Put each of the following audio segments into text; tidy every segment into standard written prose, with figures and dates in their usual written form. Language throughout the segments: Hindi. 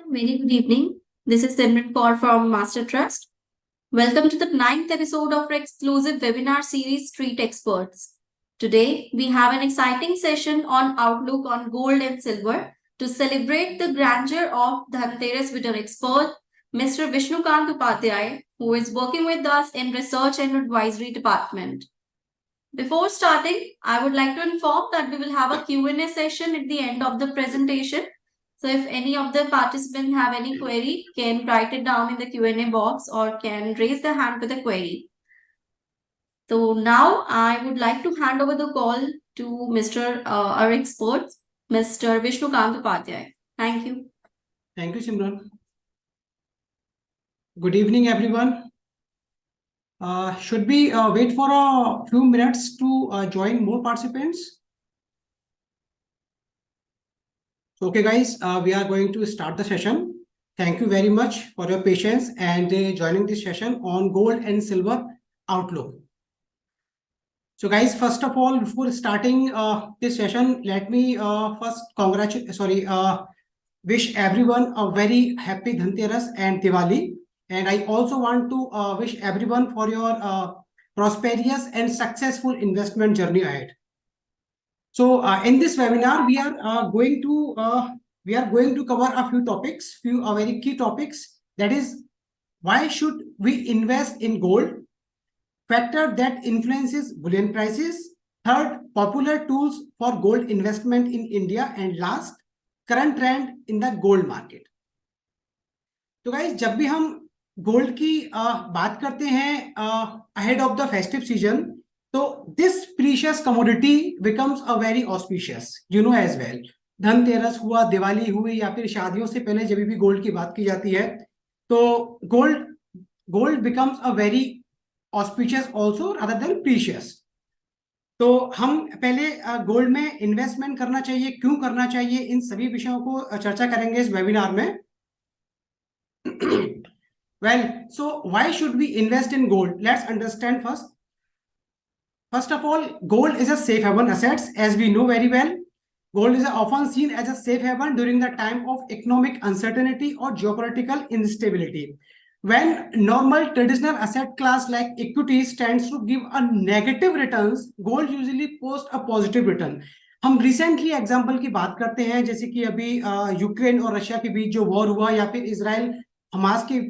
Very good evening. This is Simran Kaur from Master Trust. Welcome to the 9th episode of our exclusive webinar series Street Experts. Today, we have an exciting session on outlook on gold and silver to celebrate the grandeur of Dhanteras with our expert, Mr. Vishnukant Upadhyay, who is working with us in Research and Advisory Department. Before starting, I would like to inform that we will have a Q&A session at the end of the presentation. So if any of the participants have any query, can write it down in the Q&A box or can raise their hand with a query. So now I would like to hand over the call to our expert, Mr. Vishnukant Upadhyay. Thank you. Thank you, Simran. Good evening, everyone. Should we wait for a few minutes to join more participants? Okay, guys, we are going to start the session. Thank you very much for your patience and joining this session on gold and silver outlook. So, guys, first of all, before starting this session, let me wish everyone a very happy Dhanteras and Diwali. And I also want to wish everyone for your prosperous and successful investment journey ahead. So in this webinar, we are going to cover a few topics, very key topics. That is, why should we invest in gold? Factor that influences bullion prices. Third, popular tools for gold investment in India. And last, current trend in the gold market. तो guys, जब भी हम गोल्ड की बात करते हैं ahead of the festive season, तो this precious commodity becomes a very auspicious, you know as well. Dhanteras हुआ, दिवाली हुई या फिर शादियों से पहले जब भी गोल्ड की बात की जाती है, तो gold becomes a very auspicious also rather than precious. तो हम पहले गोल्ड में इन्वेस्टमेंट करना चाहिए, क्यों करना चाहिए, इन सभी विषयों को चर्चा करेंगे इस वेबिनार में. Well, so why should we invest in gold? Let's understand first. First of all, gold is a safe haven asset, as we know very well. Gold is often seen as a safe haven during the time of economic uncertainty or geopolitical instability. When normal traditional asset class like equities tends to give a negative returns, gold usually posts a positive return. हम रिसेंटली एग्जांपल की बात करते हैं, जैसे कि अभी यूक्रेन और रशिया के बीच जो वॉर हुआ या फिर इजराइल हमास के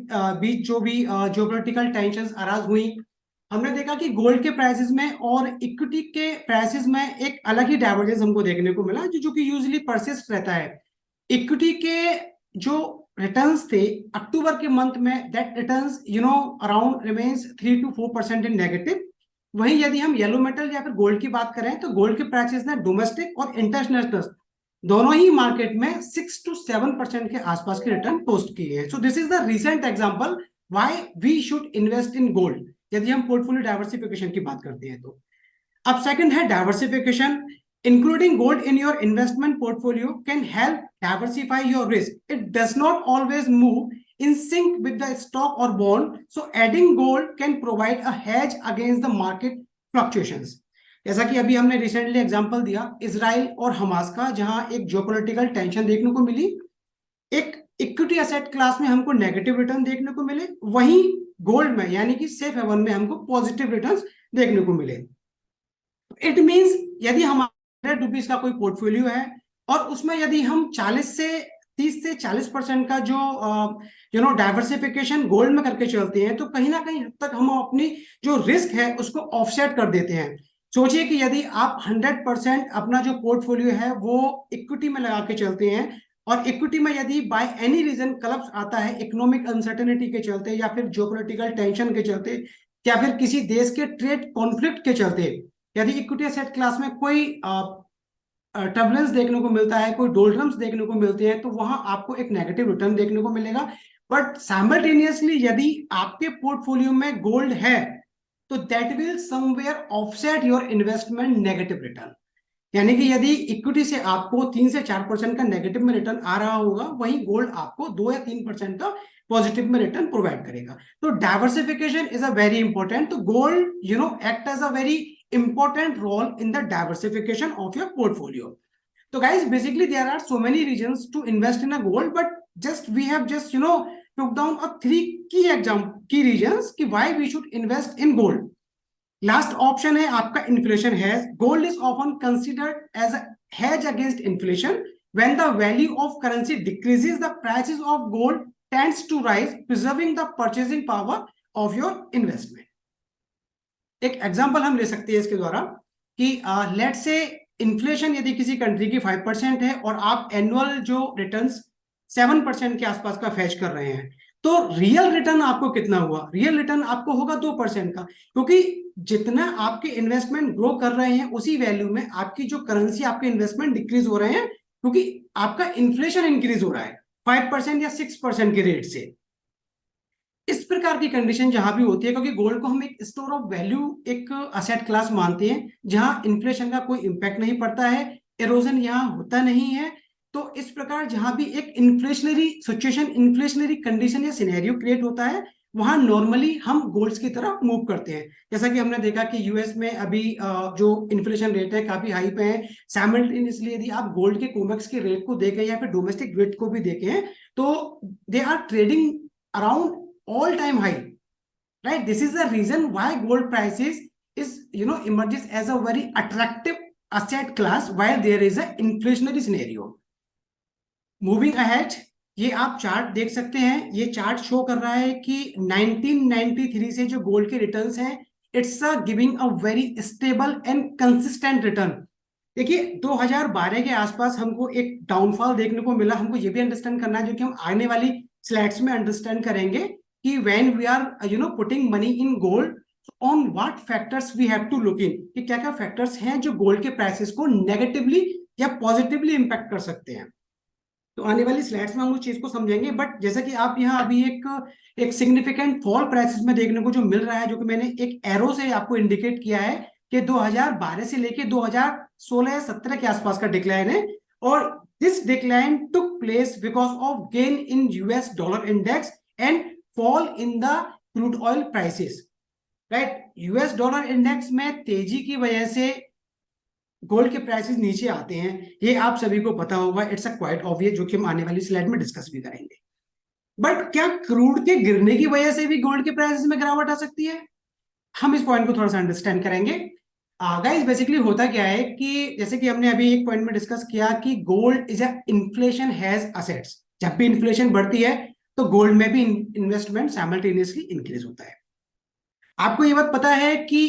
बीच जो भी जियोपॉलिटिकल टेंशंस अराइज हुई, हमने देखा कि गोल्ड के प्राइसेस में और इक्विटी के प्राइसेस में एक अलग ही डाइवर्जेंस हमको देखने को मिला, जो कि यूजुअली परसिस्ट रहता है. इक्विटी के जो रिटर्न्स थे अक्टूबर के मंथ में, that returns around remains 3 to 4% in negative. वहीं यदि हम येलो मेटल या फिर गोल्ड की बात करें, तो गोल्ड के प्राइसेस ने डोमेस्टिक और इंटरनेशनल दोनों ही मार्केट में 6 to 7% के आसपास के रिटर्न पोस्ट किए हैं. So this is the recent example why we should invest in gold, यदि हम पोर्टफोलियो डाइवर्सिफिकेशन की बात करते हैं तो. अब सेकंड है diversification. Including gold in your investment portfolio can help diversify your risk. It does not always move in sync with the stock or bond, so adding gold can provide a hedge against the market fluctuations. जैसा कि अभी हमने रिसेंटली एग्जांपल दिया इजराइल और हमास का, जहां एक जियोपॉलिटिकल टेंशन देखने को मिली, एक इक्विटी एसेट क्लास में हमको नेगेटिव रिटर्न देखने को मिले, वहीं गोल्ड में यानी कि सेफ हेवन में हमको पॉजिटिव रिटर्न्स देखने को मिले. इट मींस यदि हमारे ₹100 का कोई पोर्टफोलियो है और उसमें यदि हम 30 से 40% का जो डाइवर्सिफिकेशन गोल्ड में करके चलते हैं, तो कहीं ना कहीं हद तक हम अपनी जो रिस्क है उसको ऑफसेट कर देते हैं. सोचिए कि यदि आप 100% अपना जो पोर्टफोलियो है वो इक्विटी में लगा के चलते हैं, और इक्विटी में यदि बाय एनी रीजन कलप्स आता है, इकोनॉमिक अनसर्टेनिटी के चलते या फिर जियोपॉलिटिकल टेंशन के चलते या फिर किसी देश के ट्रेड कॉन्फ्लिक्ट के चलते, यदि इक्विटी एसेट क्लास में कोई टर्बुलेंस देखने को मिलता है, कोई डोल्ड्रम्स देखने को मिलते हैं, तो वहां आपको एक नेगेटिव रिटर्न देखने को मिलेगा. बट साइमल्टेनियसली यदि आपके पोर्टफोलियो में गोल्ड है, तो that will somewhere offset your investment negative return. यानी कि यदि इक्विटी से आपको 3 से 4% का नेगेटिव में रिटर्न आ रहा होगा, वहीं गोल्ड आपको 2 या 3% का पॉजिटिव में रिटर्न प्रोवाइड करेगा. तो diversification is a very important. तो gold act as a very important role in the diversification of your portfolio. So guys, basically there are so many reasons to invest in a gold, but just we have just took down a 3 key reasons कि why we should invest in gold. Last option है आपका inflation hedge. Gold is often considered as a hedge against inflation. When the value of currency decreases, the prices of gold tends to rise, preserving the purchasing power of your investment. एक एग्जांपल हम ले सकते हैं इसके द्वारा कि लेट्स से इन्फ्लेशन यदि किसी कंट्री की 5% है और आप एनुअल जो रिटर्न्स 7% के आसपास का फैच कर रहे हैं, तो रियल रिटर्न आपको कितना हुआ? रियल रिटर्न आपको होगा 2% का, क्योंकि जितना आपके इन्वेस्टमेंट ग्रो कर रहे हैं उसी वैल्यू में आपकी जो करेंसी, आपके इन्वेस्टमेंट डिक्रीज हो रहे हैं, क्योंकि आपका इन्फ्लेशन इंक्रीज हो रहा है 5% या 6% के रेट से. इस प्रकार की कंडीशन जहां भी होती है, क्योंकि गोल्ड को हम एक स्टोर ऑफ वैल्यू, एक असेट क्लास मानते हैं जहां इन्फ्लेशन का कोई इंपैक्ट नहीं पड़ता है, इरोजन यहां होता नहीं है. तो इस प्रकार जहां भी एक इन्फ्लेशनरी सिचुएशन, इन्फ्लेशनरी कंडीशन या सिनेरियो क्रिएट होता है, वहां नॉर्मली हम गोल्ड्स की तरफ मूव करते हैं. जैसा कि हमने देखा कि यूएस में अभी जो इन्फ्लेशन रेट है काफी हाई पे है. साइमल्टेनियसली यदि आप गोल्ड के कोमेक्स के रेट को देखें या फिर डोमेस्टिक रेट को भी देखें, तो they are trading around all-time high, right? This is the reason why gold prices is emerges as a very attractive asset class while there is a inflationary scenario. Moving ahead, ये आप चार्ट देख सकते हैं. ये चार्ट शो कर रहा है कि 1993 से जो गोल्ड के रिटर्न्स हैं, it's giving a very stable and consistent return. देखिए 2012 के आसपास हमको एक डाउनफॉल देखने को मिला. हमको ये भी अंडरस्टैंड करना है, जो कि हम आने वाली स्लाइड्स में अंडरस्टैंड करेंगे, कि when we are putting money in gold, on what factors we have to look in, कि क्या क्या फैक्टर्स हैं जो गोल्ड के प्राइसेस को नेगेटिवली या पॉजिटिवली इंपैक्ट कर सकते हैं. तो आने वाली स्लाइड्स में हम उस चीज को समझेंगे. बट जैसा कि आप यहाँ अभी एक सिग्निफिकेंट फॉल प्राइसेस में देखने को जो मिल रहा है, जो कि मैंने एक एरो से आपको इंडिकेट किया है कि 2012 से लेके 2016 या 17 के आसपास का डिक्लाइन है. और this decline took place because of gain in US dollar index and fall in the crude oil prices, right? US dollar index में तेजी की वजह से गोल्ड के प्राइसेस नीचे आते हैं, ये आप सभी को पता होगा. इट्स अ क्वाइट ऑब्वियस, जो कि हम आने वाली स्लाइड में डिस्कस भी करेंगे. बट क्या क्रूड के गिरने की वजह से भी गोल्ड के प्राइसेस में गिरावट आ सकती है? हम इस पॉइंट को थोड़ा सा अंडरस्टैंड करेंगे. गाइस बेसिकली होता क्या है कि जैसे कि हमने अभी एक पॉइंट में डिस्कस किया कि gold is a inflation has assets. जब भी इन्फ्लेशन बढ़ती है तो गोल्ड में भी इन्वेस्टमेंट साइमल्टेनियसली इंक्रीज होता है. आपको ये बात पता है कि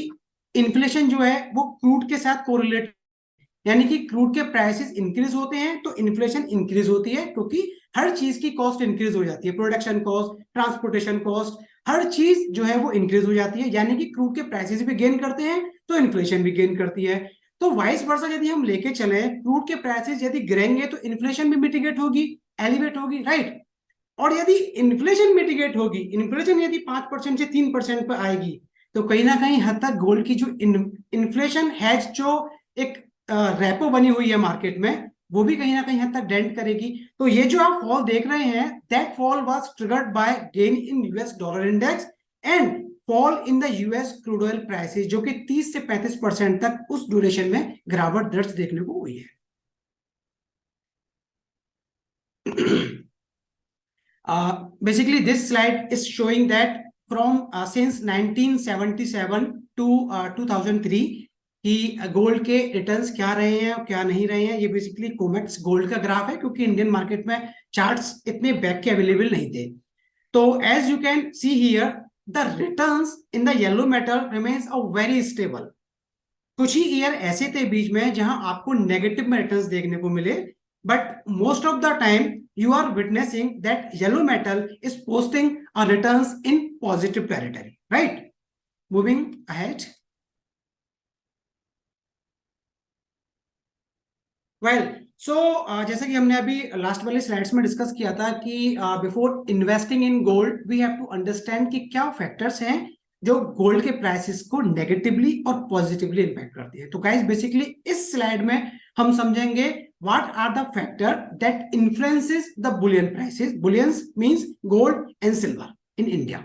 इन्फ्लेशन जो है वो क्रूड के साथ कोरिलेट, यानी कि क्रूड के प्राइसेस इंक्रीज होते हैं तो इन्फ्लेशन इंक्रीज होती है, क्योंकि हर चीज की कॉस्ट इंक्रीज हो जाती है. प्रोडक्शन कॉस्ट, ट्रांसपोर्टेशन कॉस्ट, हर चीज जो है वो इंक्रीज हो जाती है. यानी कि क्रूड के प्राइसेस भी गेन करते हैं तो इन्फ्लेशन भी गेन करती है. तो वाइस वर्सा यदि हम लेके चले, क्रूड के प्राइसेस यदि गिरेंगे तो इन्फ्लेशन भी मिटिगेट होगी, एलिवेट होगी, राइट? और यदि इन्फ्लेशन मिटिगेट होगी, इन्फ्लेशन यदि 5% से 3% पर आएगी, तो कहीं ना कहीं हद तक गोल्ड की जो इन्फ्लेशन हैज जो एक रेपो बनी हुई है मार्केट में, वो भी कहीं ना कहीं हद तक डेंट करेगी. तो ये जो आप फॉल देख रहे हैं, that fall was triggered by gain in US dollar index and fall in the US crude oil prices, जो कि 30 से 35% तक उस ड्यूरेशन में गिरावट दर्ज देखने को हुई है. Basically, this slide is showing that from since 1977 to 2003 कि गोल्ड के रिटर्न्स क्या रहे हैं और क्या नहीं रहे हैं. ये बेसिकली कोमेक्स गोल्ड का ग्राफ है, क्योंकि इंडियन मार्केट में चार्ट्स इतने बैक के अवेलेबल नहीं थे. तो as you can see here, the returns in the yellow metal remains a very stable. कुछ ही ईयर ऐसे थे बीच में जहां आपको नेगेटिव में रिटर्न्स देखने को मिले, but most of the time you are witnessing that yellow metal is posting a returns in positive territory, right? Moving ahead. Well, so जैसे कि हमने अभी लास्ट वाले स्लाइड्स में डिस्कस किया था कि before investing in gold we have to understand कि क्या फैक्टर्स हैं जो गोल्ड के प्राइसेस को नेगेटिवली और पॉजिटिवली इंपैक्ट करती है. तो गाइस बेसिकली इस स्लाइड में हम समझेंगे what are the factor that influences the bullion prices. Bullions means gold and silver in India.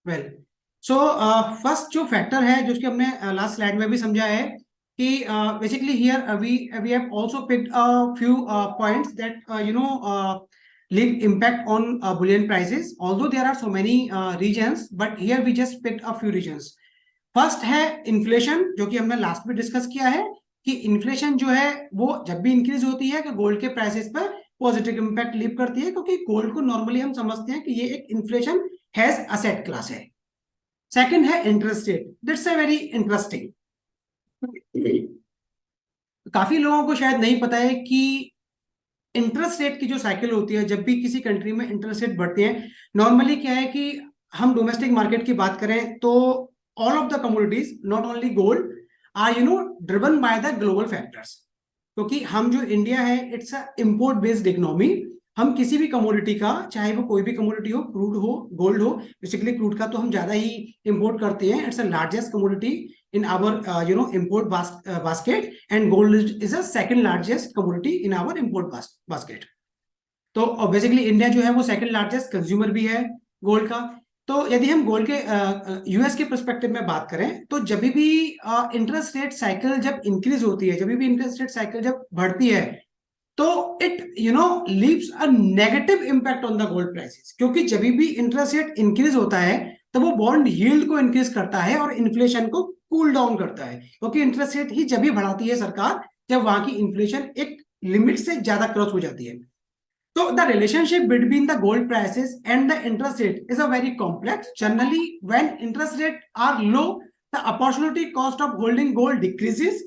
well, so first जो फैक्टर है जो कि हमने लास्ट स्लाइड में भी समझा है कि basically here we have also picked a few points that leave impact on bullion prices, although there are so many regions, but here we just picked a few regions. First है इन्फ्लेशन, जो कि हमने लास्ट में डिस्कस किया है कि इन्फ्लेशन जो है वो जब भी इंक्रीज होती है कि गोल्ड के प्राइसेस पर पॉजिटिव इंपैक्ट लीव करती है, क्योंकि गोल्ड को नॉर्मली हम समझते हैं कि ये एक इन्फ्लेशन हैज असेट क्लास है। सेकंड है interest rate, that's a very interesting. काफी लोगों को शायद नहीं पता है कि इंटरेस्ट रेट की जो साइकिल होती है, जब भी किसी कंट्री में इंटरेस्ट रेट बढ़ते हैं, नॉर्मली क्या है कि हम डोमेस्टिक मार्केट की बात करें तो all of the commodities, not only gold, are driven by the global factors. क्योंकि हम जो इंडिया है, it's a import based economy. हम किसी भी कमोडिटी का, चाहे वो कोई भी कमोडिटी हो, क्रूड हो, गोल्ड हो, बेसिकली क्रूड का तो हम ज्यादा ही इंपोर्ट करते हैं, it's a largest commodity in our import basket, and gold is a second largest commodity in our import basket. तो बेसिकली इंडिया जो है वो सेकंड लार्जेस्ट कंज्यूमर भी है गोल्ड का। तो यदि हम गोल्ड के यूएस के पर्सपेक्टिव में बात करें, तो जब भी इंटरेस्ट रेट साइकिल जब इंक्रीज होती है, जब भी इंटरेस्ट रेट साइकिल जब बढ़ती है, तो it leaves a negative impact on the gold prices. क्योंकि जब भी इंटरेस्ट रेट इंक्रीज होता है तो वो बॉन्ड यील्ड को इंक्रीज करता है और इन्फ्लेशन को कूल डाउन करता है, क्योंकि इंटरेस्ट रेट ही जब भी बढ़ाती है सरकार, जब वहां की इन्फ्लेशन एक लिमिट से ज्यादा क्रॉस हो जाती है। So the relationship between the gold prices and the interest rate is a very complex. Generally, when interest rates are low, the opportunity cost of holding gold decreases,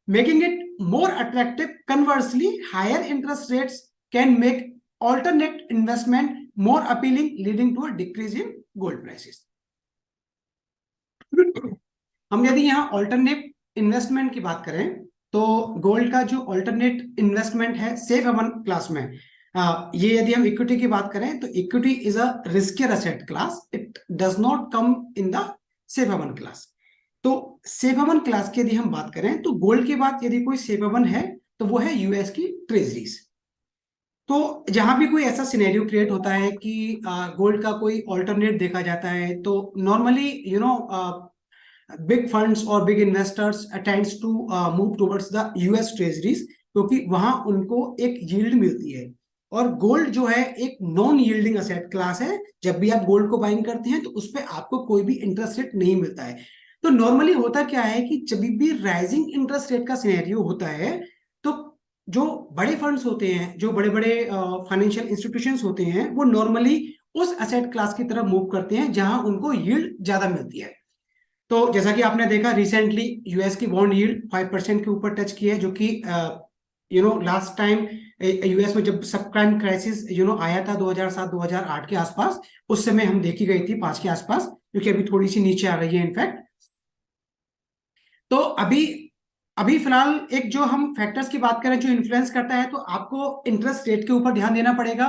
making it more attractive. Conversely, higher interest rates can make alternate investment more appealing, leading to a decrease in gold prices. हम यदि यहाँ alternate investment की बात करें, तो गोल्ड का जो alternate investment है सेफ हेवन क्लास में, ये यदि हम इक्विटी की बात करें तो equity is a riskier asset class, it does not come in the safe haven class. तो सेफ हेवन क्लास की यदि हम बात करें तो गोल्ड के बाद यदि कोई सेफ हेवन है तो वो है यूएस की ट्रेजरीज। तो जहां भी कोई ऐसा सिनेरियो क्रिएट होता है कि गोल्ड का कोई ऑल्टरनेट देखा जाता है, तो नॉर्मली बिग फंड्स और big investors tends to move towards the US treasuries, क्योंकि वहां उनको एक यील्ड मिलती है। और गोल्ड जो है एक नॉन यील्डिंग असेट क्लास है, जब भी आप गोल्ड को बाइंग करते हैं तो उस पर आपको कोई भी इंटरेस्ट रेट नहीं मिलता है। तो नॉर्मली होता क्या है कि जब भी राइजिंग इंटरेस्ट रेट का सिनेरियो होता है, तो जो बड़े फंड्स होते हैं, जो बड़े बड़े फाइनेंशियल इंस्टीट्यूशंस होते हैं, वो नॉर्मली उस असेट क्लास की तरफ मूव करते हैं जहां उनको यील्ड ज्यादा मिलती है। तो जैसा कि आपने देखा रिसेंटली यूएस की बॉन्ड यील्ड 5% के ऊपर टच की है, जो कि लास्ट टाइम यूएस में जब सब प्राइम क्राइसिस आया था 2007-2008 के आसपास, उस समय हम देखी गई थी 5 के आसपास, जो कि अभी थोड़ी सी नीचे आ गई है इनफैक्ट। तो अभी फिलहाल एक जो हम फैक्टर्स की बात करें जो इन्फ्लुएंस करता है, तो आपको इंटरेस्ट रेट के ऊपर ध्यान देना पड़ेगा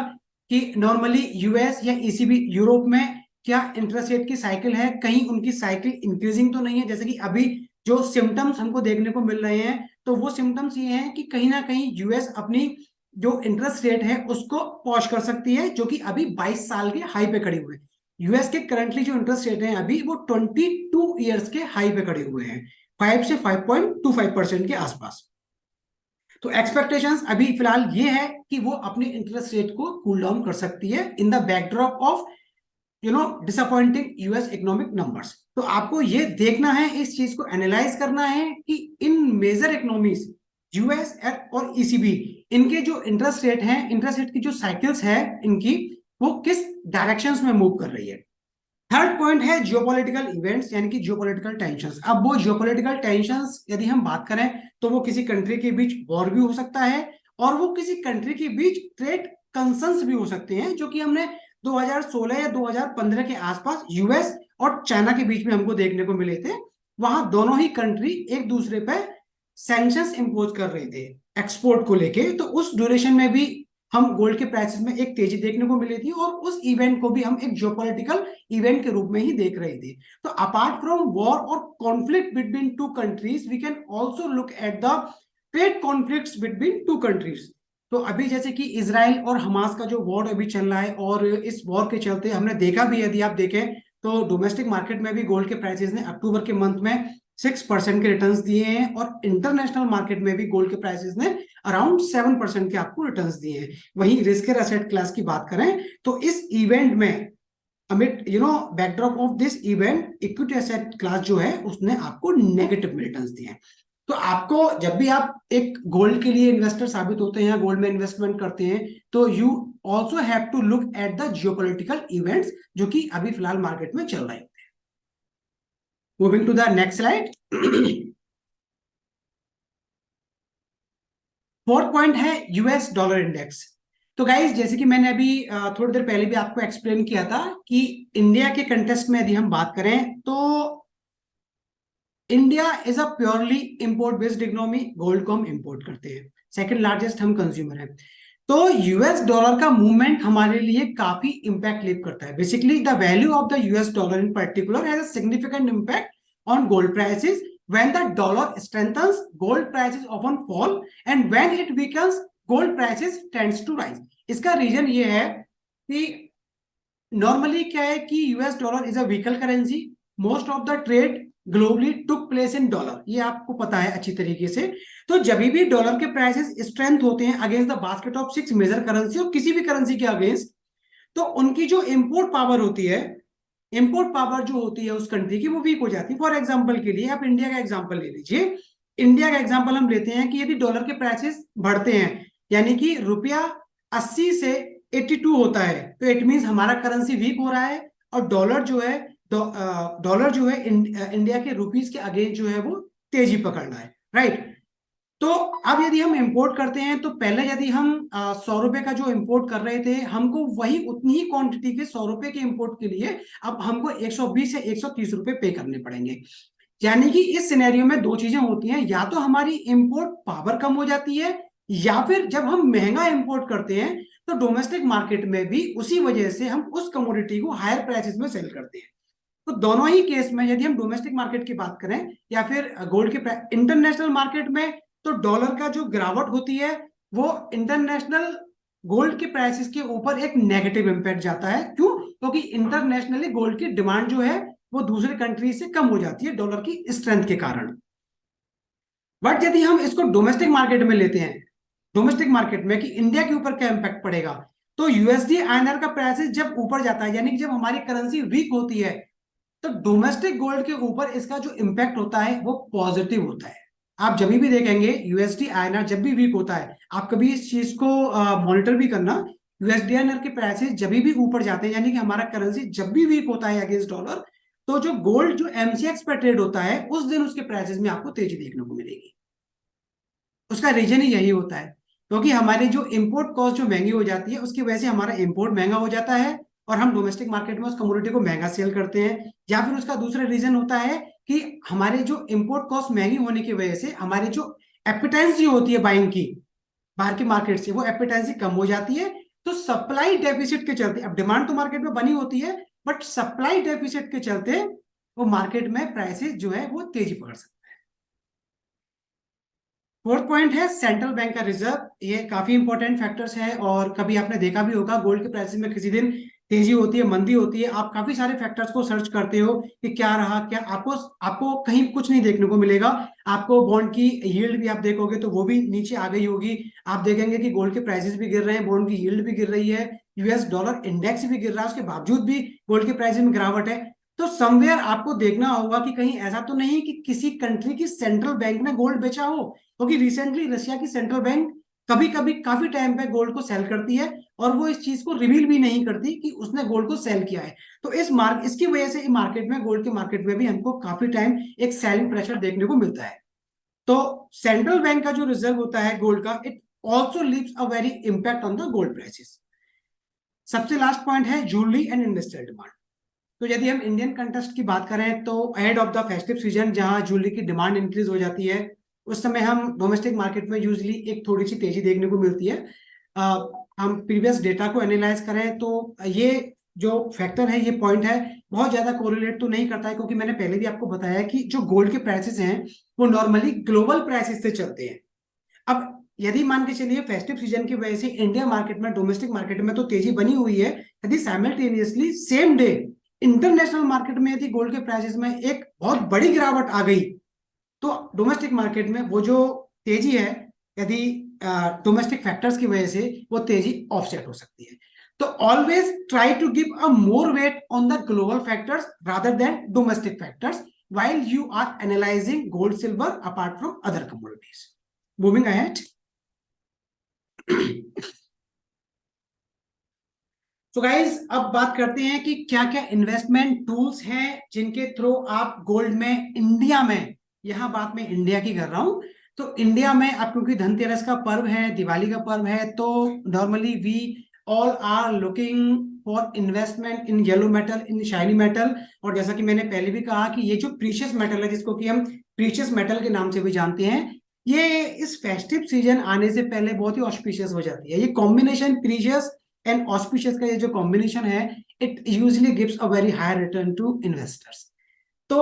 कि नॉर्मली यूएस या ईसीबी यूरोप में क्या इंटरेस्ट रेट की साइकिल है, कहीं उनकी साइकिल इंक्रीजिंग तो नहीं है। जैसे कि अभी जो सिम्टम्स हमको देखने को मिल रहे हैं, तो वो सिम्टम्स ये हैं कि कहीं ना कहीं यूएस अपनी जो इंटरेस्ट रेट है उसको पॉश कर सकती है, जो कि अभी 22 साल के हाई पे खड़ी हुई है। यूएस के करंटली जो इंटरेस्ट रेट है अभी वो 22 ईयर्स के हाई पे खड़े हुए हैं, 5 से 5.25% के आसपास। तो एक्सपेक्टेशंस अभी फिलहाल ये है कि वो अपने इंटरेस्ट रेट को कूल डाउन कर सकती है in the backdrop of disappointing US economic numbers. तो आपको ये देखना है, इस चीज को एनालाइज करना है कि इन मेजर इकोनॉमीज यूएस और ईसीबी, इनके जो इंटरेस्ट रेट हैं, इंटरेस्ट रेट की जो साइकिल्स है इनकी, वो किस डायरेक्शंस में मूव कर रही है। थर्ड पॉइंट है जियोपॉलिटिकल इवेंट्स, यानी कि जियोपॉलिटिकल टेंशंस। अब वो जियोपॉलिटिकल टेंशंस यदि हम बात करें तो वो किसी कंट्री के बीच वॉर भी हो सकता है, और वो किसी कंट्री के बीच ट्रेड कंसर्न्स भी हो सकते हैं, जो कि हमने 2016 या 2015 के आसपास यूएस और चाइना के बीच में हमको देखने को मिले थे। वहां दोनों ही कंट्री एक दूसरे पर सैंक्शंस इंपोज कर रहे थे एक्सपोर्ट को लेके। तो उस ड्यूरेशन में भी हम गोल्ड के प्राइसेस में एक तेजी देखने को मिली थी, और उस इवेंट को भी हम एक जियोपॉलिटिकल इवेंट के रूप में ही देख रहे थे। तो अपार्ट फ्रॉम वॉर और conflict between two countries, we can also look at the trade conflicts between two countries. तो अभी जैसे कि इजराइल और हमास का जो वॉर अभी चल रहा है, और इस वॉर के चलते हमने देखा भी, यदि आप देखें तो डोमेस्टिक मार्केट में भी गोल्ड के प्राइसेस ने अक्टूबर के मंथ में 6% के रिटर्न्स दिए हैं, और इंटरनेशनल मार्केट में भी गोल्ड के प्राइसेस ने अराउंड 7% के आपको रिटर्न्स दिए हैं। वहीं रिस्क एसेट क्लास की बात करें तो इस इवेंट में अमिट backdrop of this event equity asset class जो है उसने आपको नेगेटिव रिटर्न्स दिए हैं। तो आपको जब भी आप एक गोल्ड के लिए इन्वेस्टर साबित होते हैं या गोल्ड में इन्वेस्टमेंट करते हैं तो you also have to look at the geopolitical events जो कि अभी फिलहाल मार्केट में चल रहे हैं। Moving to the next slide. Fourth point है यूएस डॉलर इंडेक्स। तो गाइज जैसे कि मैंने अभी थोड़ी देर पहले भी आपको एक्सप्लेन किया था कि इंडिया के कंटेस्ट में यदि हम बात करें तो India is a purely import based economy, gold को हम इंपोर्ट करते हैं, सेकंड लार्जेस्ट हम कंज्यूमर हैं। तो यूएस डॉलर का मूवमेंट हमारे लिए काफी इंपैक्ट लीव करता है। Basically the value of the US dollar in particular has a significant impact on gold prices. When the dollar strengthens, gold prices often fall, and when it weakens, gold prices tends to rise. इसका रीजन ये है कि नॉर्मली क्या है कि US dollar is a vehicle currency, most of the trade globally took place in dollar, ये आपको पता है अच्छी तरीके से। तो जब भी डॉलर के प्राइसेस स्ट्रेंथ होते हैं against the basket of 6 major currency और किसी भी करेंसी के अगेंस्ट, तो उनकी जो इंपोर्ट पावर होती है, इंपोर्ट पावर जो होती है उस कंट्री की, वो वीक हो जाती है। फॉर एग्जांपल के लिए आप इंडिया का एग्जांपल ले लीजिए। इंडिया का एग्जांपल हम लेते हैं कि यदि डॉलर के प्राइसेस बढ़ते हैं, यानी कि रुपया 80 से 82 होता है, तो इट मींस हमारा करेंसी वीक हो रहा है और डॉलर जो है इंडिया के रुपीस के अगेंस्ट जो है वो तेजी पकड़ रहा है, राइट। तो अब यदि हम इंपोर्ट करते हैं तो पहले यदि हम 100 रुपए का जो इंपोर्ट कर रहे थे, हमको वही उतनी ही क्वांटिटी के 100 रुपए के इंपोर्ट के लिए अब हमको 120 से 130 रुपए पे करने पड़ेंगे। यानी कि इस सिनेरियो में दो चीजें होती हैं, या तो हमारी इंपोर्ट पावर कम हो जाती है, या फिर जब हम महंगा इंपोर्ट करते हैं तो डोमेस्टिक मार्केट में भी उसी वजह से हम उस कमोडिटी को हायर प्राइसेस में सेल करते हैं। तो दोनों ही केस में यदि हम डोमेस्टिक मार्केट की बात करें या फिर गोल्ड के इंटरनेशनल मार्केट में, तो डॉलर का जो गिरावट होती है वो इंटरनेशनल गोल्ड के प्राइसेस के ऊपर एक नेगेटिव इंपैक्ट जाता है। क्यों? क्योंकि इंटरनेशनली गोल्ड की डिमांड जो है वो दूसरे कंट्री से कम हो जाती है डॉलर की स्ट्रेंथ के कारण। बट यदि हम इसको डोमेस्टिक मार्केट में लेते हैं, डोमेस्टिक मार्केट में कि इंडिया के ऊपर क्या इंपैक्ट पड़ेगा, तो यूएसडी आईएनआर का प्राइसेस जब ऊपर जाता है, यानी कि जब हमारी करेंसी वीक होती है, तो डोमेस्टिक गोल्ड के ऊपर इसका जो इंपैक्ट होता है वो पॉजिटिव होता है। आप जब भी देखेंगे यूएसडी आईएनआर जब भी वीक होता है, आप कभी इस चीज को मॉनिटर भी करना, यूएसडी आईएनआर के प्राइसेस जब भी ऊपर जाते हैं, यानी कि हमारा करेंसी जब भी वीक होता है अगेंस्ट डॉलर, तो जो गोल्ड जो एमसीएक्स पर ट्रेड होता है उस दिन उसके प्राइसेस में आपको तेजी देखने को मिलेगी। उसका रीजन ही यही होता है, क्योंकि हमारी जो इंपोर्ट कॉस्ट जो महंगी हो जाती है उसकी वजह से हमारा इंपोर्ट महंगा हो जाता है और हम डोमेस्टिक मार्केट में उस कमोडिटी को महंगा सेल करते हैं। या फिर उसका दूसरा रीजन होता है कि हमारे जो इंपोर्ट कॉस्ट महंगी होने की वजह से हमारी जो एपिटेंसी होती है बाइंग की बाहर की मार्केट से, वो एपिटेंसी कम हो जाती है। तो सप्लाई डेफिसिट के चलते, अब डिमांड तो मार्केट में बनी होती है, बट सप्लाई डेफिसिट के चलते वो मार्केट में प्राइसेस जो है वो तेजी पकड़ सकते हैं। फोर्थ पॉइंट है सेंट्रल बैंक का रिजर्व। ये काफी इंपॉर्टेंट फैक्टर्स है और कभी आपने देखा भी होगा गोल्ड के प्राइसेस में किसी दिन तेजी होती है, मंदी होती है, आप काफी सारे फैक्टर्स को सर्च करते हो कि क्या रहा क्या, आपको कहीं कुछ नहीं देखने को मिलेगा। आपको बॉन्ड की यील्ड भी आप देखोगे तो वो भी नीचे आ गई होगी। आप देखेंगे कि गोल्ड के प्राइसेस भी गिर रहे हैं, बॉन्ड की यील्ड भी गिर रही है, यूएस डॉलर इंडेक्स भी गिर रहा है, उसके बावजूद भी गोल्ड के प्राइसेस में गिरावट है। तो समवेयर आपको देखना होगा कि कहीं ऐसा तो नहीं कि किसी कंट्री की सेंट्रल बैंक ने गोल्ड बेचा हो, क्योंकि रिसेंटली रशिया की सेंट्रल बैंक कभी कभी काफी टाइम पे गोल्ड को सेल करती है और वो इस चीज को रिवील भी नहीं करती कि उसने गोल्ड को सेल किया है। तो इसकी वजह से मार्केट में, गोल्ड के मार्केट में भी हमको काफी टाइम एक सेलिंग प्रेशर देखने को मिलता है। तो सेंट्रल बैंक का जो रिजर्व होता है गोल्ड का, it also leaves a very impact on the gold prices. सबसे लास्ट पॉइंट है ज्वेलरी एंड इंडस्ट्रियल डिमांड। तो यदि हम इंडियन कंटेस्ट की बात करें तो ahead of the festive season जहां ज्वेलरी की डिमांड इंक्रीज हो जाती है, उस समय हम डोमेस्टिक मार्केट में यूजली एक थोड़ी सी तेजी देखने को मिलती है। हम प्रीवियस डेटा को एनालाइज करें तो ये जो फैक्टर है, ये पॉइंट है, बहुत ज्यादा कोरिलेट तो नहीं करता है, क्योंकि मैंने पहले भी आपको बताया कि जो गोल्ड के प्राइसेस हैं वो नॉर्मली ग्लोबल प्राइसेस से चलते हैं। अब यदि मान के चलिए फेस्टिव सीजन की वजह से इंडिया मार्केट में, डोमेस्टिक मार्केट में तो तेजी बनी हुई है, यदि simultaneously same day international market में यदि गोल्ड के प्राइसेस में एक बहुत बड़ी गिरावट आ गई, तो डोमेस्टिक मार्केट में वो जो तेजी है, यदि डोमेस्टिक फैक्टर्स की वजह से वो तेजी ऑफसेट हो सकती है। तो always try to give a more weight on the global factors rather than domestic factors while you are analyzing gold silver apart from other commodities. Moving ahead. तो गाइज अब बात करते हैं कि क्या क्या इन्वेस्टमेंट टूल्स हैं जिनके थ्रू आप गोल्ड में इंडिया में, यहां बात मैं इंडिया की कर रहा हूं, तो इंडिया में अब क्योंकि धनतेरस का पर्व है, दिवाली का पर्व है, तो normally we all are looking for investment in yellow metal, in shiny metal. और जैसा कि मैंने पहले भी कहा कि ये जो प्रीशियस मेटल है, जिसको कि हम प्रीशियस मेटल के नाम से भी जानते हैं, ये इस फेस्टिव सीजन आने से पहले बहुत ही ऑस्पिशियस हो जाती है। ये कॉम्बिनेशन प्रीशियस एंड ऑस्पिशियस का ये जो कॉम्बिनेशन है, it usually gives a very high return to investors. तो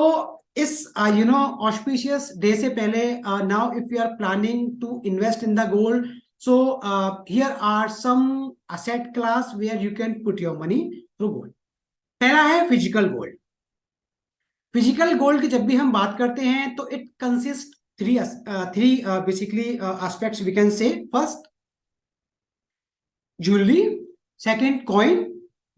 इस ऑस्पिशियस डे से पहले, now if you are planning to invest in the gold, so here are some asset class where you can put your money through gold. पहला है फिजिकल गोल्ड। फिजिकल गोल्ड की जब भी हम बात करते हैं तो it consist three basically aspects we can say. First jewellery, second coin,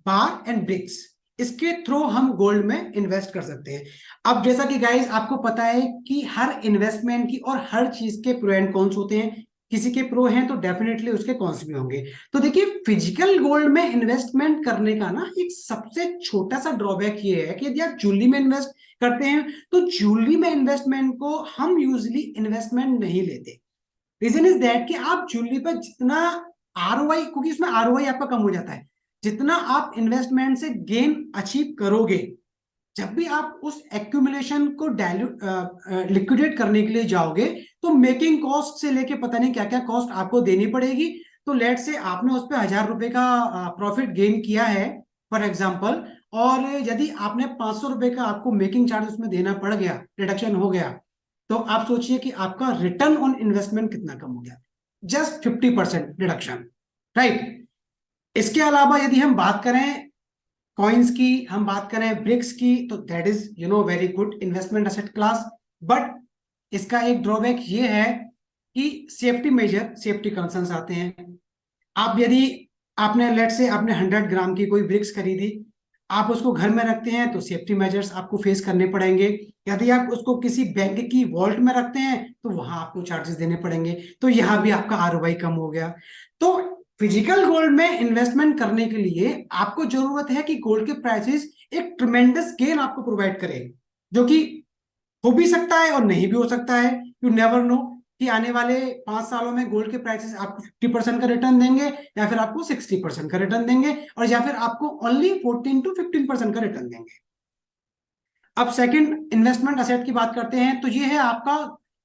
bar and bricks. इसके थ्रू हम गोल्ड में इन्वेस्ट कर सकते हैं। अब जैसा कि गाइस आपको पता है कि हर इन्वेस्टमेंट की और हर चीज के प्रो एंड कॉन्स होते हैं, किसी के प्रो हैं तो डेफिनेटली उसके कॉन्स भी होंगे। तो देखिए, फिजिकल गोल्ड में इन्वेस्टमेंट करने का ना एक सबसे छोटा सा ड्रॉबैक ये है कि यदि आप ज्वेलरी में इन्वेस्ट करते हैं तो ज्वेलरी में इन्वेस्टमेंट को हम यूजली इन्वेस्टमेंट नहीं लेते। रीजन इज दैट कि आप ज्वेलरी पर जितना आरओआई, क्योंकि इसमें आरओआई आपका कम हो जाता है, जितना आप इन्वेस्टमेंट से गेन अचीव करोगे, जब भी आप उस एक्यूमुलेशन को लिक्विडेट करने के लिए जाओगे तो मेकिंग कॉस्ट से लेके पता नहीं क्या क्या कॉस्ट आपको देनी पड़ेगी। तो लेट से आपने उस पर 1,000 रुपए का प्रॉफिट गेन किया है फॉर एग्जाम्पल, और यदि आपने 500 रुपए का आपको मेकिंग चार्ज उसमें देना पड़ गया, रिडक्शन हो गया, तो आप सोचिए कि आपका रिटर्न ऑन इन्वेस्टमेंट कितना कम हो गया। Just 50% reduction, right. इसके अलावा यदि हम बात करें कॉइन्स की, हम बात करें ब्रिक्स की, तो that is very good investment asset class. But इसका एक ड्रॉबैक ये है कि सेफ्टी मेजर, सेफ्टी कंसर्न्स आते हैं। आप यदि आपने लेट से आपने 100 ग्राम की कोई ब्रिक्स खरीदी, आप उसको घर में रखते हैं तो सेफ्टी मेजर्स आपको फेस करने पड़ेंगे। यदि आप उसको किसी बैंक की वॉल्ट में रखते हैं तो वहां आपको चार्जेस देने पड़ेंगे, तो यहां भी आपका आरओआई कम हो गया। तो फिजिकल गोल्ड में इन्वेस्टमेंट करने के लिए आपको जरूरत है कि गोल्ड के प्राइसेस एक ट्रिमेंडस गेन आपको प्रोवाइड करें, जो कि हो भी सकता है और नहीं भी हो सकता है। यू नेवर नो कि आने वाले 5 सालों में गोल्ड के प्राइसेस आपको 50% का रिटर्न देंगे, या फिर आपको 60% का रिटर्न देंगे, और या फिर आपको ओनली 14 to 15% का रिटर्न देंगे। अब सेकंड इन्वेस्टमेंट असेट की बात करते हैं, तो ये है आपका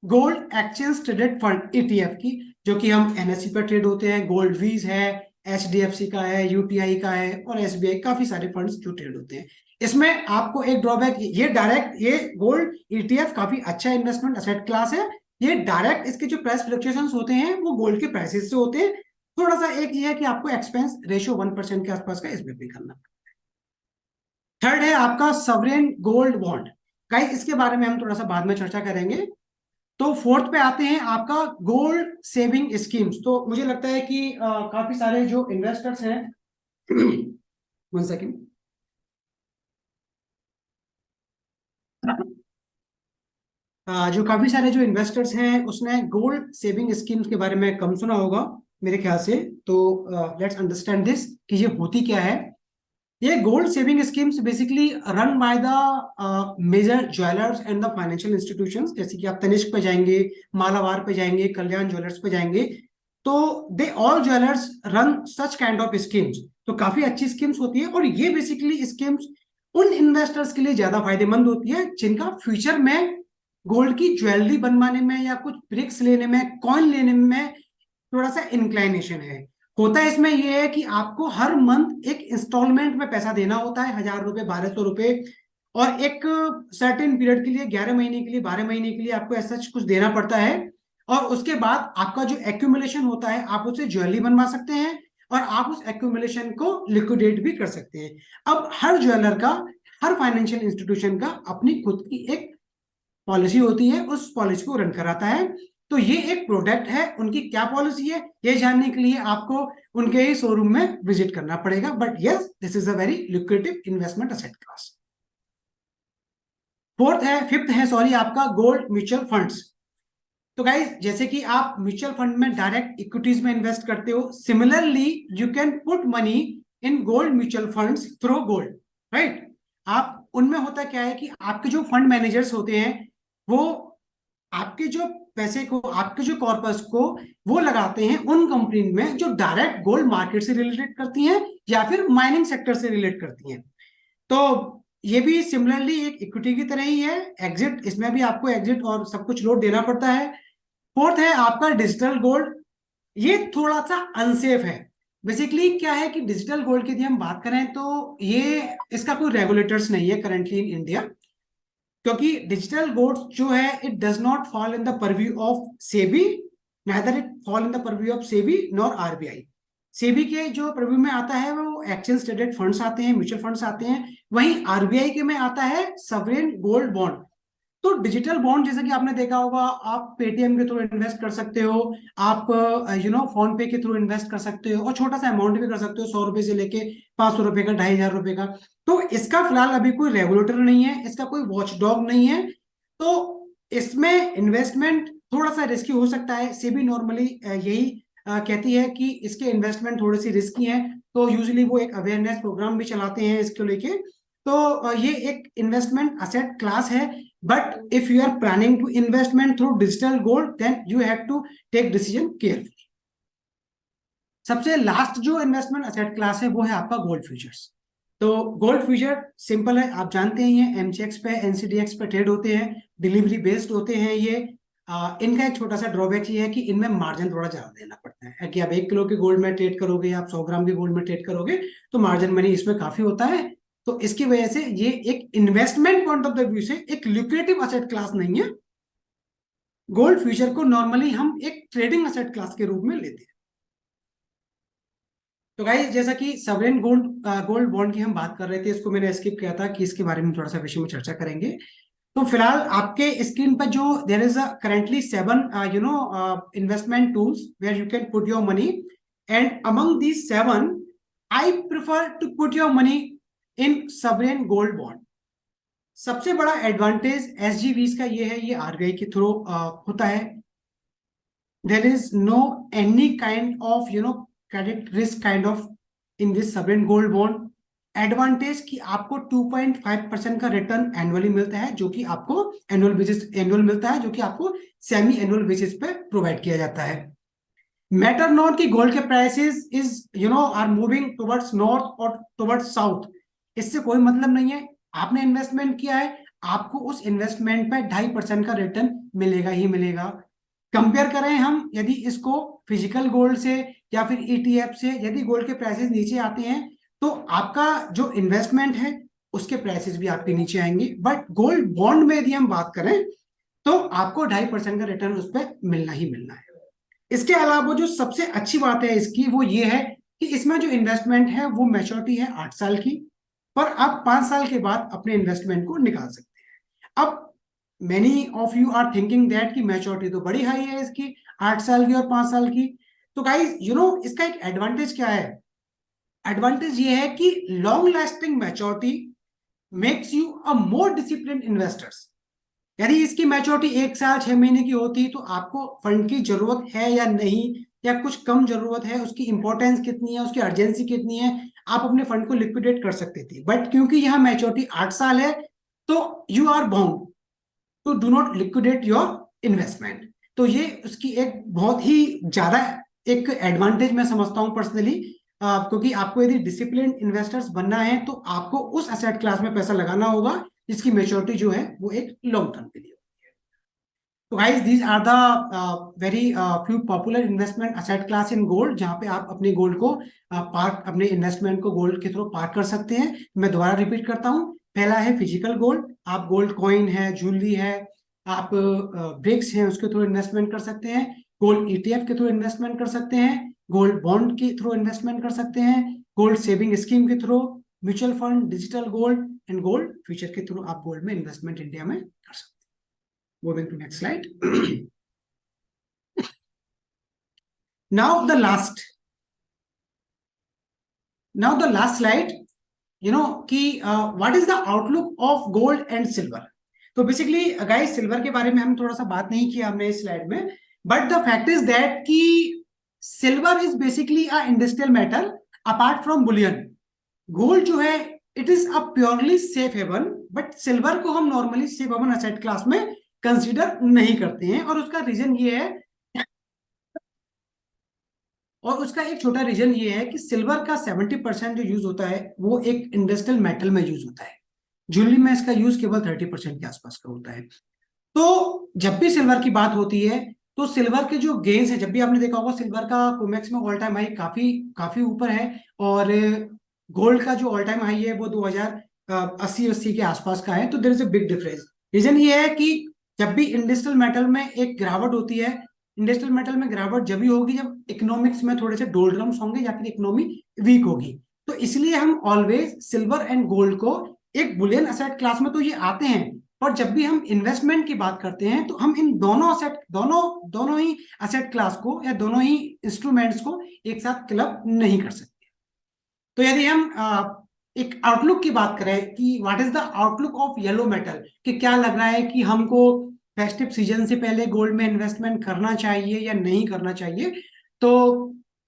gold exchange traded fund, ETF की, जो कि हम एनएससी पर ट्रेड होते हैं। गोल्ड वीज है, एचडीएफसी का है, यूटीआई का है, और एसबीआई, काफी सारे फंड्स जो ट्रेड होते हैं। इसमें आपको एक ड्रॉबैक, ये गोल्ड ईटीएफ काफी अच्छा इन्वेस्टमेंट असेट क्लास है। ये डायरेक्ट इसके जो प्राइस फ्लक्चुएशंस होते हैं वो गोल्ड के प्राइसेस से होते हैं। थोड़ा सा एक ये है कि आपको एक्सपेंस रेशियो 1% के आसपास का इसमें पे करना। थर्ड है आपका सवरेन गोल्ड बॉन्ड। गाइस इसके बारे में हम थोड़ा सा बाद में चर्चा करेंगे। तो फोर्थ पे आते हैं आपका गोल्ड सेविंग स्कीम्स। तो मुझे लगता है कि काफी सारे जो इन्वेस्टर्स हैं वन सेकेंड, जो काफी सारे जो इन्वेस्टर्स हैं उसने गोल्ड सेविंग स्कीम्स के बारे में कम सुना होगा मेरे ख्याल से। तो लेट्स अंडरस्टैंड दिस कि ये होती क्या है। ये gold saving schemes basically run by the major jewellers and the financial institutions. जैसे कि आप तनिष्क पे जाएंगे, मालाबार पे जाएंगे, कल्याण ज्वेलर्स पे जाएंगे, तो they all jewellers run such kind of schemes. तो काफी अच्छी स्कीम्स होती है, और ये बेसिकली स्कीम्स उन इन्वेस्टर्स के लिए ज्यादा फायदेमंद होती है जिनका फ्यूचर में गोल्ड की ज्वेलरी बनवाने में या कुछ ब्रिक्स लेने में, कॉइन लेने में थोड़ा सा इंक्लाइनेशन है। होता है इसमें यह है कि आपको हर मंथ एक इंस्टॉलमेंट में पैसा देना होता है, 1,000 रुपए, 1,200 रुपए, और एक सर्टेन पीरियड के लिए, 11 महीने के लिए, 12 महीने के लिए आपको ऐसा कुछ देना पड़ता है। और उसके बाद आपका जो एक्यूमुलेशन होता है, आप उसे ज्वेलरी बनवा सकते हैं, और आप उस एक्यूमुलेशन को लिक्विडेट भी कर सकते हैं। अब हर ज्वेलर का, हर फाइनेंशियल इंस्टीट्यूशन का अपनी खुद की एक पॉलिसी होती है उस पॉलिसी को रन कराता है। तो ये एक प्रोडक्ट है, उनकी क्या पॉलिसी है ये जानने के लिए आपको उनके ही शोरूम में विजिट करना पड़ेगा। But yes, this is a very lucrative investment asset class. Fifth है सॉरी आपका गोल्ड म्यूचुअल फंड्स। तो गाइज जैसे कि आप म्यूचुअल फंड में डायरेक्ट इक्विटीज में इन्वेस्ट करते हो, similarly you can put money in gold mutual funds through gold, right. आप उनमें होता क्या है कि आपके जो फंड मैनेजर्स होते हैं वो आपके जो पैसे को, आपके जो कॉर्पस को वो लगाते हैं उन कंपनी में जो डायरेक्ट गोल्ड मार्केट से रिलेटेड करती हैं या फिर माइनिंग सेक्टर से रिलेट करती हैं। तो ये भी सिमिलरली एक इक्विटी की तरह ही है। एग्जिट, इसमें भी आपको एग्जिट और सब कुछ लोड देना पड़ता है। फोर्थ है आपका डिजिटल गोल्ड। ये थोड़ा सा अनसेफ है। बेसिकली क्या है कि डिजिटल गोल्ड की यदि हम बात करें तो ये इसका कोई रेगुलेटर्स नहीं है करेंटली इन इंडिया, क्योंकि डिजिटल गोल्ड जो है it does not fall in the purview of SEBI, neither it fall in the purview of SEBI nor RBI. SEBI के जो प्रव्यू में आता है वो एक्सचेंज ट्रेडेड फंड्स आते हैं, म्यूचुअल फंड्स आते हैं। वहीं आरबीआई के में आता है सवरेन गोल्ड बॉन्ड। तो डिजिटल बॉन्ड जैसे कि आपने देखा होगा, आप पेटीएम के थ्रू इन्वेस्ट कर सकते हो, आप फोन पे के थ्रू इन्वेस्ट कर सकते हो और छोटा सा अमाउंट भी कर सकते हो, 100 रुपए से लेके 500 रुपए का, 2,500 रुपए का। तो इसका फिलहाल अभी कोई रेगुलेटर नहीं है, इसका कोई वॉचडॉग नहीं है। तो इसमें इन्वेस्टमेंट थोड़ा सा रिस्की हो सकता है। सेबी नॉर्मली यही कहती है कि इसके इन्वेस्टमेंट थोड़ी सी रिस्की है, तो यूजुअली वो एक अवेयरनेस प्रोग्राम भी चलाते हैं इसको लेके। तो ये एक इन्वेस्टमेंट असेट क्लास है। But if you are planning to investment through digital gold, then you have to take decision carefully. सबसे लास्ट जो इन्वेस्टमेंट असेट क्लास है वो है आपका गोल्ड फ्यूचर्स। तो गोल्ड फ्यूचर सिंपल है, आप जानते ही हैं, एमसीएक्स पे, एनसीडीएक्स पे ट्रेड होते हैं, डिलीवरी बेस्ड होते हैं ये। इनका एक छोटा सा ड्रॉबैक ये है कि इनमें मार्जिन थोड़ा ज्यादा देना पड़ता है। कि आप 1 किलो के गोल्ड में ट्रेड करोगे या आप 100 ग्राम के गोल्ड में ट्रेड करोगे तो मार्जिन मनी इसमें काफी होता है। तो इसकी वजह से ये एक investment point of the view से एक ल्यूक्रेटिव असेट क्लास नहीं है। गोल्ड फ्यूचर को नॉर्मली हम एक ट्रेडिंग असेट क्लास के रूप में लेते हैं। तो गाइस जैसा कि सवरेन गोल्ड बॉन्ड की हम बात कर रहे थे, इसको मैंने स्किप किया था कि इसके बारे में थोड़ा सा विषय में चर्चा करेंगे। तो फिलहाल आपके स्क्रीन पर जो there is currently 7 investment tools where you can put your money, and among these 7 I prefer to put your money in sovereign gold bond. सबसे बड़ा एडवांटेज एसजीवीज का ये है, ये आरबीआई के थ्रू होता है। There is no any kind of credit risk kind of in this sovereign gold bond. Advantage कि आपको 2.5% का रिटर्न एनुअली मिलता है, जो कि आपको एनुअल मिलता है, जो कि आपको सेमी एनुअल बेसिस पे प्रोवाइड किया जाता है। मैटर नॉट कि गोल्ड के prices is are moving towards north और टुवर्ड्स साउथ, इससे कोई मतलब नहीं है। आपने इन्वेस्टमेंट किया है, आपको उस इन्वेस्टमेंट पे 2.5% का रिटर्न मिलेगा ही मिलेगा। कंपेयर करें हम यदि इसको फिजिकल गोल्ड से या फिर ईटीएफ से, यदि गोल्ड के प्राइसेस नीचे आते हैं तो आपका जो इन्वेस्टमेंट है उसके प्राइसेस भी आपके नीचे आएंगे। बट गोल्ड बॉन्ड में यदि हम बात करें तो आपको 2.5% का रिटर्न उस पर मिलना ही मिलना है। इसके अलावा जो सबसे अच्छी बात है इसकी वो ये है कि इसमें जो इन्वेस्टमेंट है वो मैच्योरिटी है 8 साल की, पर आप 5 साल के बाद अपने इन्वेस्टमेंट को निकाल सकते हैं। अब many of you are thinking that कि मैच्योरिटी तो बड़ी हाई है इसकी, 8 साल की और 5 साल की। तो गाइस इसका एक एडवांटेज क्या है? एडवांटेज ये है कि long lasting maturity makes you a more discipline investors. यदि इसकी मैच्योरिटी 1 साल 6 महीने की होती तो आपको फंड की जरूरत है या नहीं, या कुछ कम जरूरत है, उसकी इंपॉर्टेंस कितनी है, उसकी अर्जेंसी कितनी है, आप अपने फंड को लिक्विडेट कर सकते थे। बट क्योंकि यहाँ मैच्योरिटी 8 साल है तो you are bound to do not liquidate your investment. तो ये उसकी एक बहुत ही ज्यादा एक एडवांटेज मैं समझता हूँ पर्सनली, क्योंकि आपको यदि डिसिप्लिन इन्वेस्टर्स बनना है तो आपको उस एसेट क्लास में पैसा लगाना होगा जिसकी मैच्योरिटी जो है वो एक लॉन्ग टर्म के लिए होती है। तो guys these are the very few popular investment asset class in gold, जहां पे आप अपने गोल्ड को पार्क, अपने इन्वेस्टमेंट को गोल्ड के थ्रू पार्क कर सकते हैं। मैं दोबारा रिपीट करता हूं। पहला है फिजिकल गोल्ड, आप गोल्ड कॉइन है, ज्वेलरी है, आप ब्रिक्स हैं उसके थ्रू इन्वेस्टमेंट कर सकते हैं। गोल्ड ईटीएफ के थ्रू इन्वेस्टमेंट कर सकते हैं, गोल्ड बॉन्ड के थ्रू इन्वेस्टमेंट कर सकते हैं, गोल्ड सेविंग स्कीम के through, mutual fund, digital gold and gold future के थ्रू आप गोल्ड में इन्वेस्टमेंट इंडिया में कर सकते हैं। Moving to next slide. Now the last slide, कि what is the outlook of gold and silver. तो बेसिकली गाइस सिल्वर के बारे में हम थोड़ा सा बात नहीं किया हमने इस स्लाइड में, but the fact is that कि silver is basically a industrial metal apart from bullion. Gold जो है it is a purely safe haven, but silver को हम normally safe haven asset class में कंसीडर नहीं करते हैं. और उसका रीजन ये है, और उसका एक छोटा रीजन ये है कि सिल्वर का 70% जो यूज होता है वो एक इंडस्ट्रियल मेटल में यूज होता है. ज्वेलरी में इसका यूज केवल 30% के आसपास का होता है. तो जब भी सिल्वर की बात होती है तो सिल्वर के जो गेन्स है, जब भी आपने देखा होगा सिल्वर का कोमेक्स में ऑल टाइम हाई काफी ऊपर है, और गोल्ड का जो ऑल टाइम हाई है वो 2080 के आसपास का है. तो there is a big difference. Reason ये है कि जब भी इंडस्ट्रियल मेटल में एक गिरावट होती है, इंडस्ट्रियल मेटल में गिरावट जब भी होगी जब इकोनॉमिक्स में थोड़े से डोल्ड्रम्स होंगे या फिर इकोनॉमी वीक होगी. तो इसलिए हम ऑलवेज सिल्वर एंड गोल्ड को एक बुलियन असेट क्लास में तो ये आते हैं, पर जब भी हम इन्वेस्टमेंट की बात करते हैं तो हम इन दोनों ही असेट क्लास को या दोनों ही इंस्ट्रूमेंट्स को एक साथ क्लब नहीं कर सकते. तो यदि हम एक आउटलुक की बात करें कि what is the outlook of yellow metal, कि क्या लग रहा है कि हमको फेस्टिव सीजन से पहले गोल्ड में इन्वेस्टमेंट करना चाहिए या नहीं करना चाहिए. तो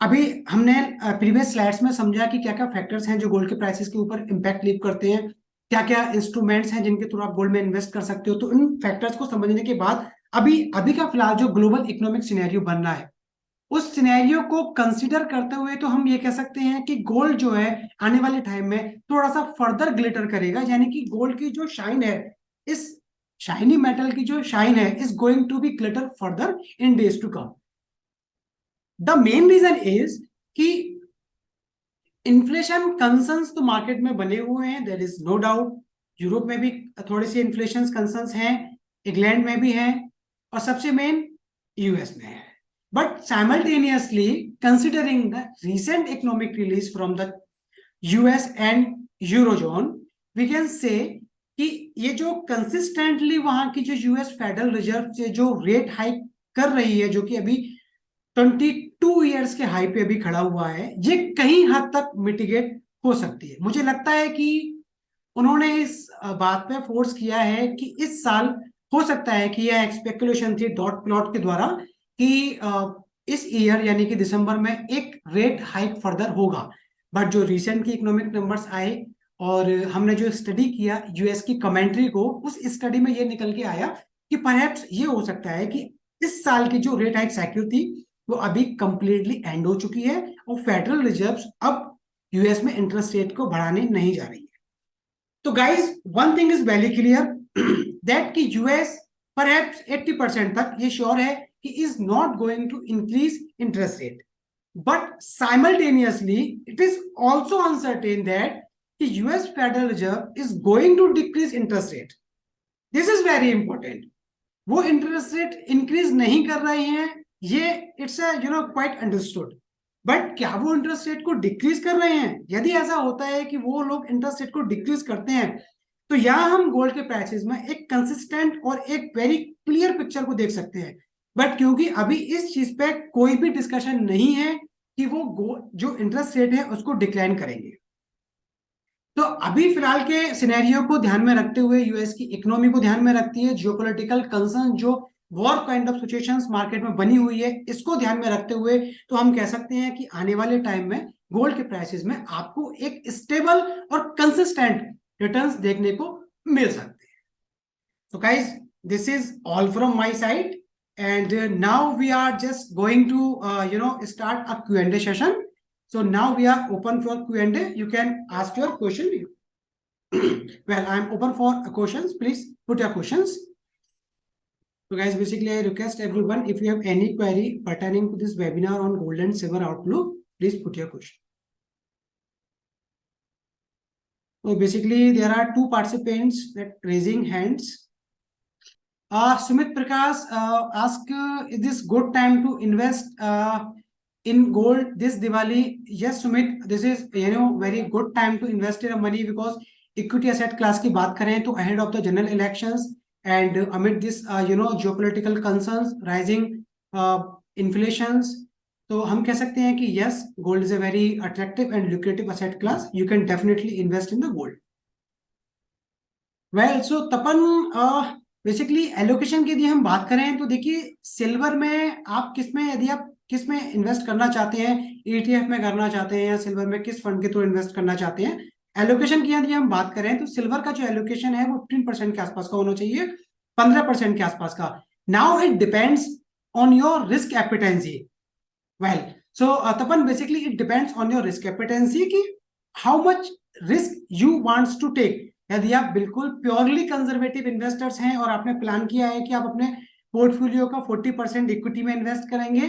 अभी हमने प्रीवियस स्लाइड्स में समझा कि क्या क्या फैक्टर्स हैं जो गोल्ड के प्राइसेस के ऊपर इंपैक्ट लीव करते हैं, क्या क्या इंस्ट्रूमेंट्स हैं जिनके थ्रू आप गोल्ड में इन्वेस्ट कर सकते हो. तो इन फैक्टर्स को समझने के बाद अभी का फिलहाल जो ग्लोबल इकोनॉमिक सिनेरियो बन रहा है उस सिनेरियो को कंसीडर करते हुए तो हम ये कह सकते हैं कि गोल्ड जो है आने वाले टाइम में थोड़ा सा फर्दर ग्लिटर करेगा. यानी कि गोल्ड की जो शाइन है, इस शाइनी मेटल की जो शाइन है is going to be glitter further in days to come. The main reason is कि इन्फ्लेशन कंसर्न्स तो मार्केट में बने हुए हैं, there is no doubt. Europe में भी थोड़े से इन्फ्लेशन कंसर्न्स हैं, इंग्लैंड में भी हैं, और सबसे मेन यूएस में है. But simultaneously considering the recent economic release from the US and Eurozone, we can say कि ये जो कंसिस्टेंटली वहां की जो यूएस फेडरल रिजर्व से जो रेट हाइक कर रही है, जो कि अभी 22 ईयर्स के हाई पे अभी खड़ा हुआ है, ये कहीं हद तक मिटिगेट हो सकती है. मुझे लगता है कि उन्होंने इस बात पे फोर्स किया है कि इस साल हो सकता है कि यह स्पेकुलेशन थी डॉट प्लॉट के द्वारा कि इस ईयर यानी कि दिसंबर में एक रेट हाइक फर्दर होगा. बट जो रिसेंट की इकोनॉमिक नंबर्स आए और हमने जो स्टडी किया यूएस की कमेंट्री को, उस स्टडी में ये निकल के आया कि परहैप्स ये हो सकता है कि इस साल की जो रेट हाइक साइकिल थी वो अभी कंप्लीटली एंड हो चुकी है और फेडरल रिजर्व अब यूएस में इंटरेस्ट रेट को बढ़ाने नहीं जा रही है. तो guys one thing is very clear that कि यूएस परहैप्स 80% तक ये श्योर है कि is not going to increase interest rate, but simultaneously it is also uncertain that the US Federal Reserve is going to decrease interest rate. This is very important. वो interest rate increase नहीं कर रहे हैं, ये it's a quite understood. But क्या वो इंटरेस्ट रेट को डिक्रीज कर रहे हैं? यदि ऐसा होता है कि वो लोग इंटरेस्ट रेट को डिक्रीज करते हैं तो यहाँ हम गोल्ड के प्राइसेस में एक कंसिस्टेंट और एक वेरी क्लियर पिक्चर को देख सकते हैं. बट क्योंकि अभी इस चीज पे कोई भी डिस्कशन नहीं है कि वो जो इंटरेस्ट रेट है उसको डिक्लाइन करेंगे. तो अभी फिलहाल के सिनेरियो को ध्यान में रखते हुए, यूएस की इकोनॉमी को ध्यान में रखती है, जियोपॉलिटिकल कंसर्न जो war kind of situations market में बनी हुई है, इसको ध्यान में रखते हुए तो हम कह सकते हैं कि आने वाले टाइम में गोल्ड के प्राइसेस में आपको एक स्टेबल और कंसिस्टेंट रिटर्न्स देखने को मिल सकते हैं. So guys, this is all from my side, and now we are just going to start a Q&A session. So now we are open for Q&A. You can ask your question. Well, I'm open for questions. Please put your questions. So guys, basically I request everyone, if you have any query pertaining to this webinar on gold and silver outlook, please put your question. So basically there are two participants that raising hands. Sumit Prakash ask, is this good time to invest in gold this Diwali? Yes Sumit, this is very good time to invest in money, because equity asset class की बात करें तो ahead of the general elections and amid this geopolitical concerns, rising inflations, तो हम कह सकते हैं कि yes, gold is a very attractive and lucrative asset class. You can definitely invest in the gold. Well, so Tapan basically allocation की यदि हम बात करें तो देखिए सिल्वर में आप किसमें, यदि आप किसमें इन्वेस्ट करना चाहते हैं, ETF में करना चाहते हैं या सिल्वर में किस फंड के थ्रू इन्वेस्ट करना चाहते हैं, एलोकेशन की यदि हम बात करें तो सिल्वर का जो एलोकेशन है वो 15% के आसपास का होना चाहिए, 15% के आसपास का. Now it depends on your risk appetency. Well, so Tapan basically it depends on your risk appetency कि how much risk you wants to take. यदि आप बिल्कुल प्योरली कंजर्वेटिव इन्वेस्टर्स हैं और आपने प्लान किया है कि आप अपने पोर्टफोलियो का 40% इक्विटी में इन्वेस्ट करेंगे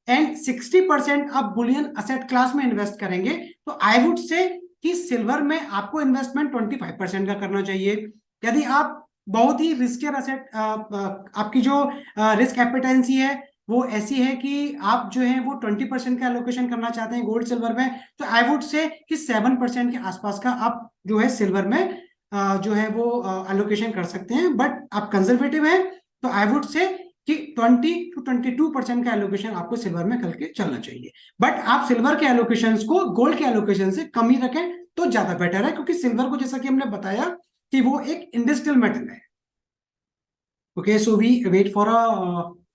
एंड 60% आप बुलियन असेट क्लास में इन्वेस्ट करेंगे, तो आई वुड से कि सिल्वर में आपको इन्वेस्टमेंट 25% का करना चाहिए. यदि आप बहुत ही रिस्कियर असेट, आपकी जो रिस्क एपिटेंसी है वो ऐसी है कि आप जो है वो 20% का एलोकेशन करना चाहते हैं गोल्ड सिल्वर में, तो आई वुड से कि 7% के आसपास का आप जो है सिल्वर में जो है वो एलोकेशन कर सकते हैं. बट आप कंजर्वेटिव हैं तो आई वुड से कि 20 to 22% का एलोकेशन आपको सिल्वर में करके चलना चाहिए. बट आप सिल्वर के एलोकेशन को गोल्ड के एलोकेशन से कम ही रखें तो ज्यादा बेटर है, क्योंकि सिल्वर को जैसा कि हमने बताया कि वो एक इंडस्ट्रियल मेटल है. Okay, so we wait for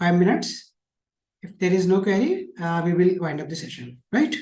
5 minutes. If there is no query, we will wind up the session, right?